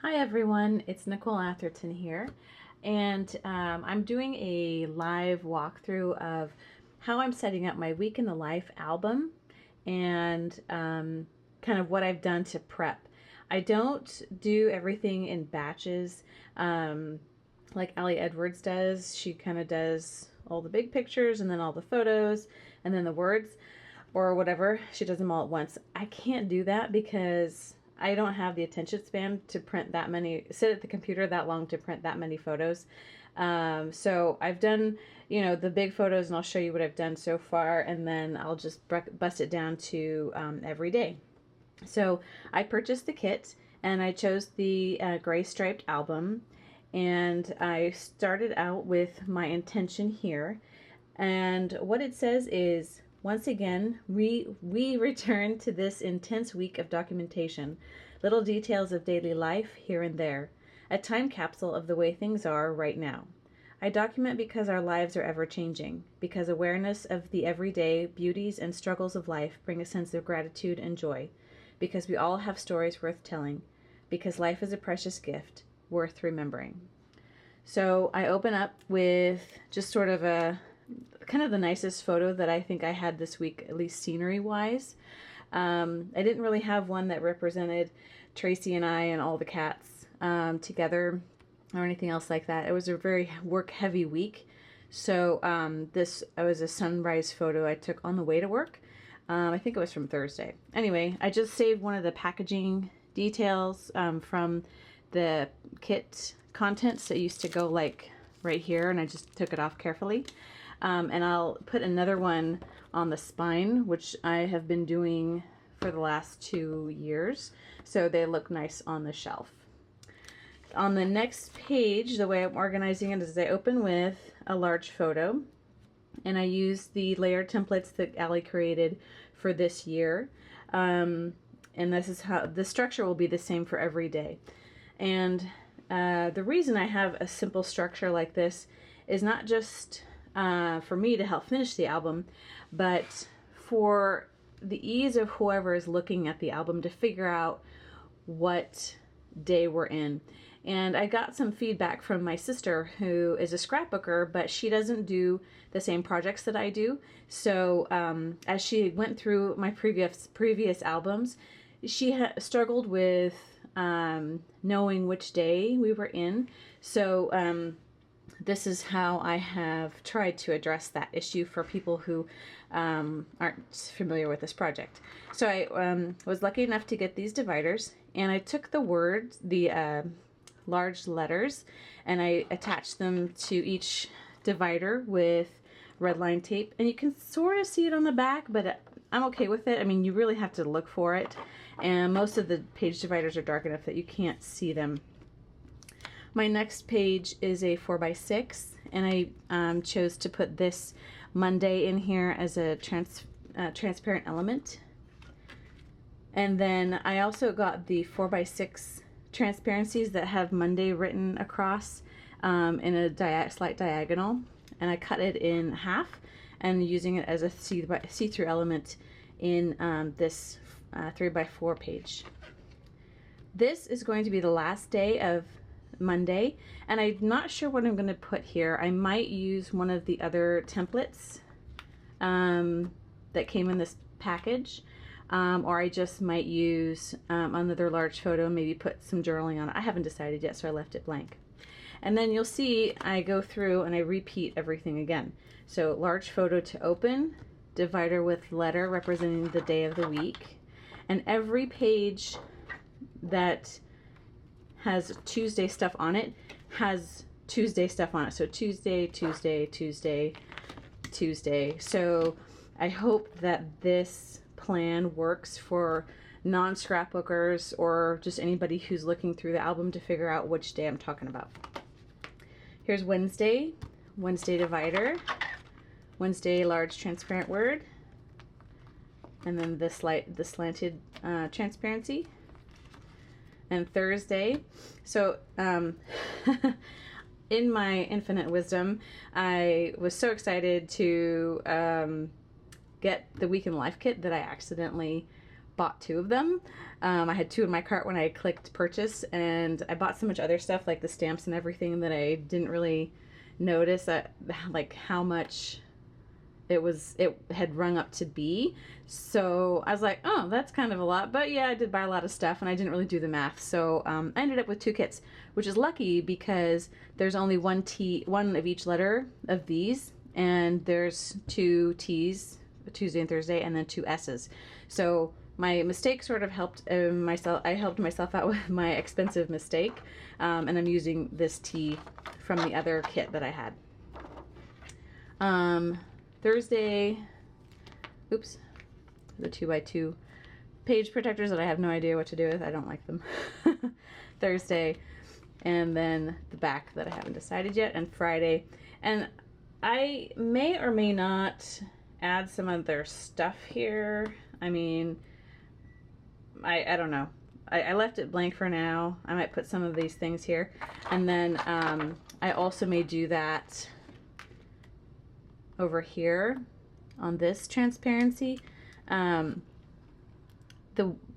Hi everyone, it's Nicole Atherton here, and I'm doing a live walkthrough of how I'm setting up my Week in the Life album and kind of what I've done to prep. I don't do everything in batches like Allie Edwards does. She kind of does all the big pictures and then all the photos and then the words or whatever. She does them all at once. I can't do that because I don't have the attention span to print that many, sit at the computer that long to print that many photos. So I've done, the big photos, and I'll show you what I've done so far, and then I'll just bust it down to every day. So I purchased the kit, and I chose the gray striped album, and I started out with my intention here. And what it says is, once again, we return to this intense week of documentation, little details of daily life here and there, a time capsule of the way things are right now. I document because our lives are ever changing, because awareness of the everyday beauties and struggles of life bring a sense of gratitude and joy, because we all have stories worth telling, because life is a precious gift worth remembering. So I open up with just sort of a kind of the nicest photo that I think I had this week, at least scenery wise. I didn't really have one that represented Tracy and I and all the cats together or anything else like that. It was a very work heavy week. So this was a sunrise photo I took on the way to work. I think it was from Thursday. Anyway, I just saved one of the packaging details from the kit contents that used to go like right here, and I just took it off carefully. And I'll put another one on the spine, which I have been doing for the last 2 years, so they look nice on the shelf. On the next page, the way I'm organizing it is I open with a large photo, and I use the layer templates that Allie created for this year. And this is how the structure will be the same for every day. And the reason I have a simple structure like this is not just for me to help finish the album, but for the ease of whoever is looking at the album to figure out what day we're in. And I got some feedback from my sister, who is a scrapbooker, but she doesn't do the same projects that I do. So as she went through my previous albums, she struggled with knowing which day we were in. So this is how I have tried to address that issue for people who aren't familiar with this project. So I was lucky enough to get these dividers, and I took the words, the large letters, and I attached them to each divider with red line tape. And you can sort of see it on the back, but I'm okay with it. I mean, you really have to look for it, and most of the page dividers are dark enough that you can't see them. My next page is a 4x6, and I chose to put this Monday in here as a transparent element. And then I also got the 4x6 transparencies that have Monday written across in a slight diagonal, and I cut it in half and using it as a see-through element in this 3x4 page. This is going to be the last day of Monday, and I'm not sure what I'm going to put here. I might use one of the other templates that came in this package, or I just might use another large photo and maybe put some journaling on it. I haven't decided yet, so I left it blank. And then you'll see I go through and I repeat everything again. So large photo to open, divider with letter representing the day of the week, and every page that has Tuesday stuff on it has Tuesday stuff on it. So Tuesday, Tuesday, Tuesday, Tuesday. So I hope that this plan works for non-scrapbookers or just anybody who's looking through the album to figure out which day I'm talking about. Here's Wednesday, Wednesday divider, Wednesday large transparent word, and then the slanted transparency. And Thursday. So in my infinite wisdom, I was so excited to get the Week in Life kit that I accidentally bought 2 of them. I had 2 in my cart when I clicked purchase, and I bought so much other stuff like the stamps and everything that I didn't really notice that like how much it had rung up to be. So I was like, oh, that's kind of a lot. But yeah, I did buy a lot of stuff and I didn't really do the math. So I ended up with 2 kits, which is lucky because there's only one of each letter of these, and there's 2 T's, Tuesday and Thursday, and then 2 S's. So my mistake sort of helped myself. I helped myself out with my expensive mistake, and I'm using this T from the other kit that I had. Thursday, oops, the 2x2 page protectors that I have no idea what to do with. I don't like them. Thursday, and then the back that I haven't decided yet, and Friday. And I may or may not add some of their stuff here. I mean, I don't know. I left it blank for now. I might put some of these things here. And then I also may do that over here on this transparency. The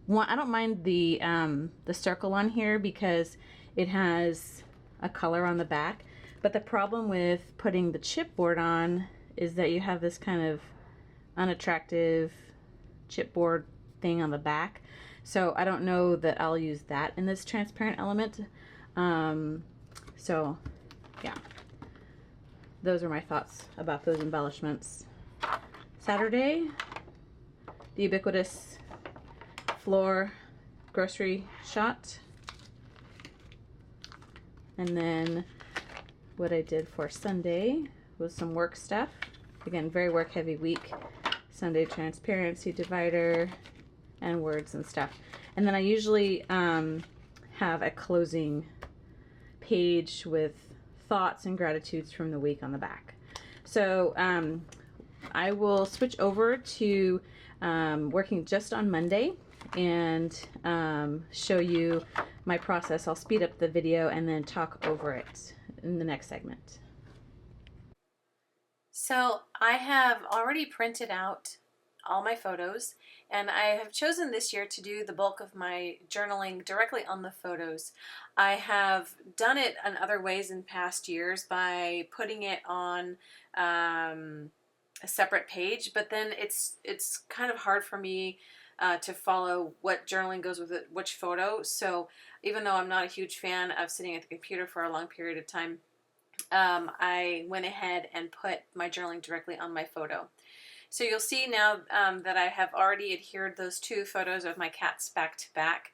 one, I don't mind the circle on here because it has a color on the back. But the problem with putting the chipboard on is that you have this kind of unattractive chipboard thing on the back. So I don't know that I'll use that in this transparent element. So yeah, those are my thoughts about those embellishments. Saturday, the ubiquitous floor grocery shot. And then what I did for Sunday was some work stuff. Again, very work heavy week. Sunday transparency divider and words and stuff. And then I usually have a closing page with thoughts and gratitudes from the week on the back. So I will switch over to working just on Monday and show you my process. I'll speed up the video and then talk over it in the next segment. So I have already printed out all my photos, and I have chosen this year to do the bulk of my journaling directly on the photos. I have done it in other ways in past years by putting it on a separate page, but then it's kind of hard for me to follow what journaling goes with it, which photo. So even though I'm not a huge fan of sitting at the computer for a long period of time, I went ahead and put my journaling directly on my photo. So you'll see now that I have already adhered those 2 photos of my cats back to back.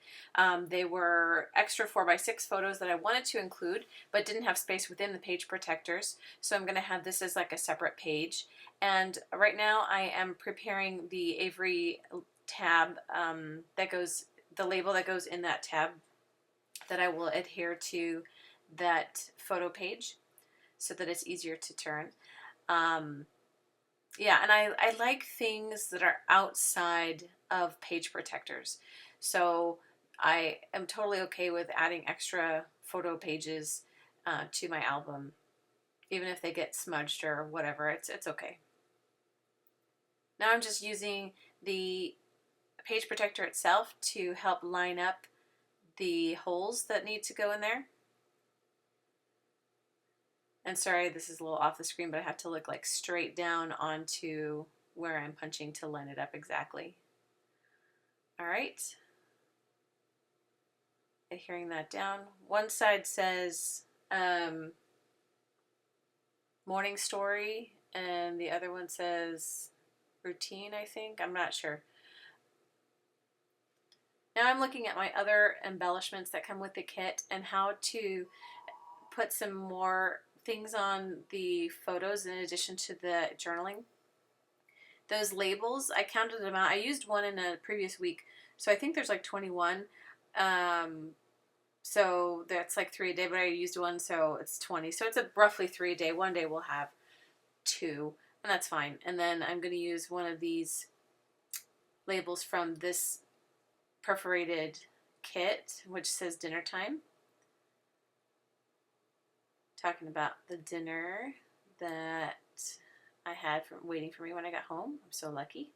They were extra 4x6 photos that I wanted to include, but didn't have space within the page protectors. So I'm going to have this as like a separate page. And right now I am preparing the Avery tab that goes, the label that goes in that tab that I will adhere to that photo page so that it's easier to turn. Yeah, and I like things that are outside of page protectors. So I am totally okay with adding extra photo pages to my album, even if they get smudged or whatever. It's okay. Now I'm just using the page protector itself to help line up the holes that need to go in there. And sorry, this is a little off the screen, but I have to look like straight down onto where I'm punching to line it up exactly. All right. Adhering that down. One side says morning story, and the other one says routine, I think. I'm not sure. Now I'm looking at my other embellishments that come with the kit and how to put some more things on the photos in addition to the journaling. Those labels, I counted them out. I used one in a previous week, so I think there's like 21. So that's like 3 a day, but I used one, so it's 20. So it's a roughly 3 a day. One day we'll have 2, and that's fine. And then I'm going to use one of these labels from this perforated kit, which says dinner time. Talking about the dinner that I had waiting for me when I got home. I'm so lucky.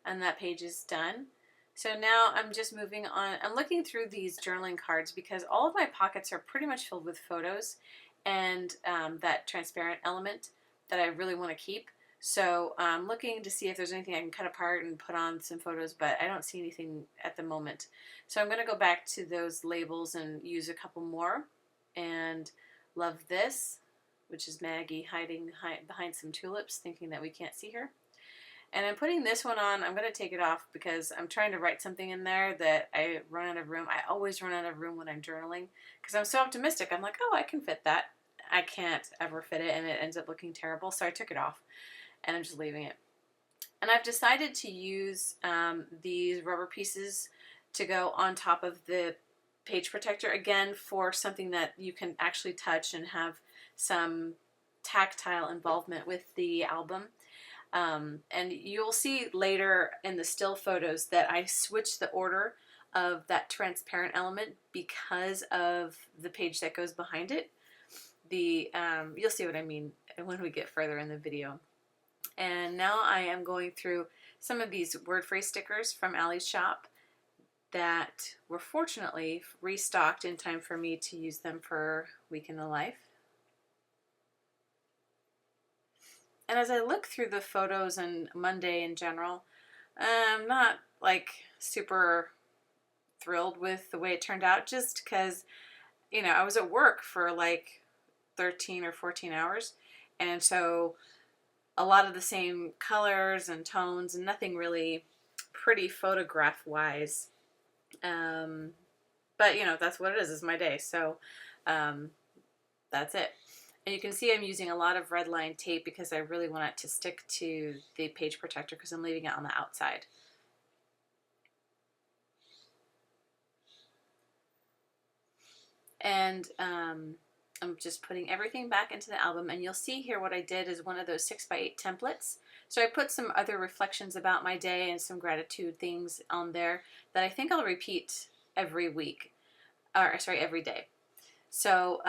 and that page is done. So now I'm just moving on. I'm looking through these journaling cards because all of my pockets are pretty much filled with photos and that transparent element that I really want to keep. So I'm looking to see if there's anything I can cut apart and put on some photos, but I don't see anything at the moment. So I'm going to go back to those labels and use a couple more. And love this, which is Maggie hiding behind some tulips, thinking that we can't see her. And I'm putting this one on. I'm going to take it off because I'm trying to write something in there that I run out of room. I always run out of room when I'm journaling because I'm so optimistic. I'm like, oh, I can fit that. I can't ever fit it, and it ends up looking terrible. So I took it off, and I'm just leaving it. And I've decided to use these rubber pieces to go on top of the page protector, again, for something that you can actually touch and have some tactile involvement with the album. And you'll see later in the still photos that I switched the order of that transparent element because of the page that goes behind it. You'll see what I mean when we get further in the video. And now I am going through some of these word phrase stickers from Allie's shop that were fortunately restocked in time for me to use them for Week in the Life. And as I look through the photos and Monday in general, I'm not like super thrilled with the way it turned out, just because, you know, I was at work for like 13 or 14 hours. And so a lot of the same colors and tones and nothing really pretty photograph wise. But you know, that's what it is. It's my day. So that's it. And you can see I'm using a lot of red line tape because I really want it to stick to the page protector because I'm leaving it on the outside. And I'm just putting everything back into the album, and you'll see here what I did is one of those 6x8 templates. So I put some other reflections about my day and some gratitude things on there that I think I'll repeat every week, or sorry, every day. So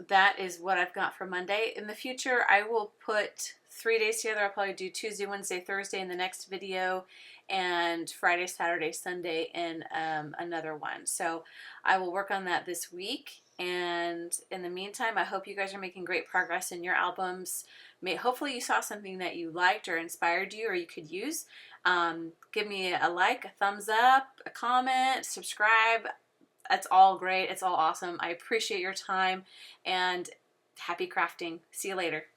that is what I've got for Monday. In the future, I will put 3 days together. I'll probably do Tuesday, Wednesday, Thursday in the next video, and Friday, Saturday, Sunday in another one. So I will work on that this week. And in the meantime, I hope you guys are making great progress in your albums. Hopefully you saw something that you liked or inspired you or you could use. Give me a like, a thumbs up, a comment, subscribe. That's all great. It's all awesome. I appreciate your time, and happy crafting. See you later.